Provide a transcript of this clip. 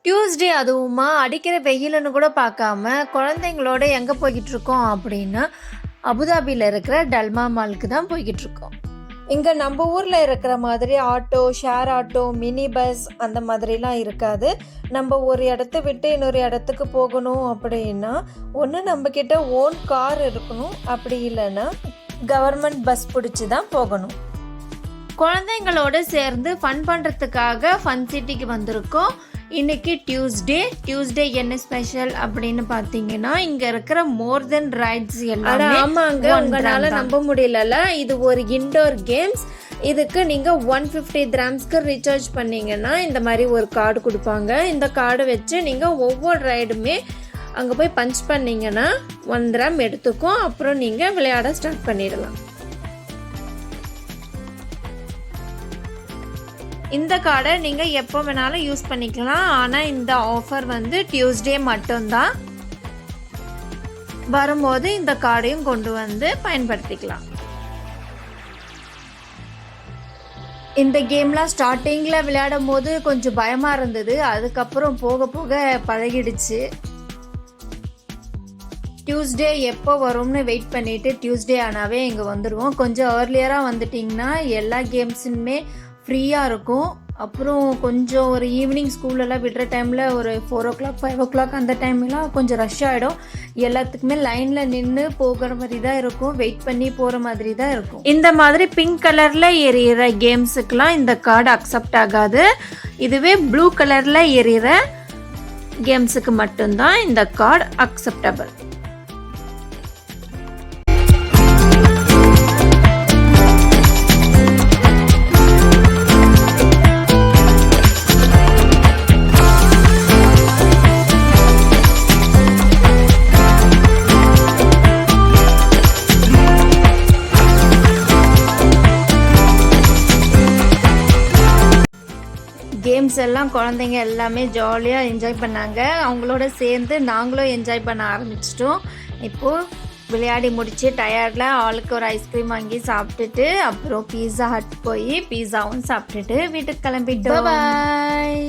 Tuesday அதுவுமா அடிக்கிற வெயிலுன்னு கூட பார்க்காம குழந்தைங்களோட எங்கே போய்கிட்டு இருக்கோம் அப்படின்னா அபுதாபியில் இருக்கிற டல்மா மாலுக்கு தான் போய்கிட்டு இருக்கோம். இங்கே நம்ம ஊரில் இருக்கிற மாதிரி auto, share auto, mini bus அந்த மாதிரிலாம் இருக்காது. நம்ம ஒரு இடத்த விட்டு இன்னொரு இடத்துக்கு போகணும் அப்படின்னா ஒன்று நம்மக்கிட்ட ஓன் கார் இருக்கணும், அப்படி இல்லைன்னா கவர்மெண்ட் பஸ் பிடிச்சி தான் போகணும். குழந்தைங்களோட சேர்ந்து ஃபன் பண்ணுறதுக்காக ஃபன் சிட்டிக்கு வந்திருக்கோம். இன்னைக்கு டியூஸ்டே என்ன ஸ்பெஷல் அப்படின்னு பார்த்தீங்கன்னா இங்கே இருக்கிற மோர் தென் ரைட்ஸ் எல்லாமே. ஆமாங்க, உங்களால் நம்ப முடியல, இது ஒரு இன்டோர் கேம்ஸ். இதுக்கு நீங்கள் 150 dirhamsக்கு ரீசார்ஜ் பண்ணீங்கன்னா இந்த மாதிரி ஒரு கார்டு கொடுப்பாங்க. இந்த கார்டு வச்சு நீங்கள் ஒவ்வொரு ரைடுமே அங்கே போய் பஞ்ச் பண்ணிங்கன்னா 1 dirham எடுத்துக்கும். அப்புறம் நீங்கள் விளையாட ஸ்டார்ட் பண்ணிடலாம். இந்த கார்டை நீங்கள் எப்போ வேணாலும் யூஸ் பண்ணிக்கலாம். ஆனால் இந்த ஆஃபர் வந்து டியூஸ்டே மட்டும்தான். வரும்போது இந்த கார்டையும் கொண்டு வந்து பயன்படுத்திக்கலாம். இந்த கேம்லாம் ஸ்டார்டிங்கில் விளையாடும் போது கொஞ்சம் பயமாக இருந்தது. அதுக்கப்புறம் போக போக பழகிடுச்சு. டியூஸ்டே எப்போ வரும்னு வெயிட் பண்ணிவிட்டு டியூஸ்டே ஆனாவே இங்கே வந்துடுவோம். கொஞ்சம் ஏர்லியராக வந்துட்டிங்கன்னா எல்லா கேம்ஸுமே ஃப்ரீயாக இருக்கும். அப்புறம் கொஞ்சம் ஒரு ஈவினிங் ஸ்கூலெல்லாம் விடுற டைமில் ஒரு 4 o'clock 5 o'clock அந்த டைம்லாம் கொஞ்சம் ரஷ் ஆகிடும். எல்லாத்துக்குமே லைனில் நின்று போகிற மாதிரி தான் இருக்கும், வெயிட் பண்ணி போகிற மாதிரி தான் இருக்கும். இந்த மாதிரி பிங்க் கலரில் எரியிற கேம்ஸுக்கெலாம் இந்த கார்டு அக்செப்ட் ஆகாது. இதுவே ப்ளூ கலரில் எரியிற கேம்ஸுக்கு மட்டும்தான் இந்த கார்டு அக்செப்டபிள். கேம்ஸ் எல்லாம் குழந்தைங்க எல்லாமே ஜாலியாக என்ஜாய் பண்ணாங்க. அவங்களோட சேர்ந்து நாங்களும் என்ஜாய் பண்ண ஆரம்பிச்சிட்டோம். இப்போது விளையாடி முடித்து டயர்டில் ஆளுக்கு ஒரு ஐஸ்கிரீம் வாங்கி சாப்பிட்டுட்டு அப்புறம் பீஸா ஹட் போய் பீஸாவும் சாப்பிட்டுட்டு வீட்டுக்கு கிளம்பிட்டோம். பாய்.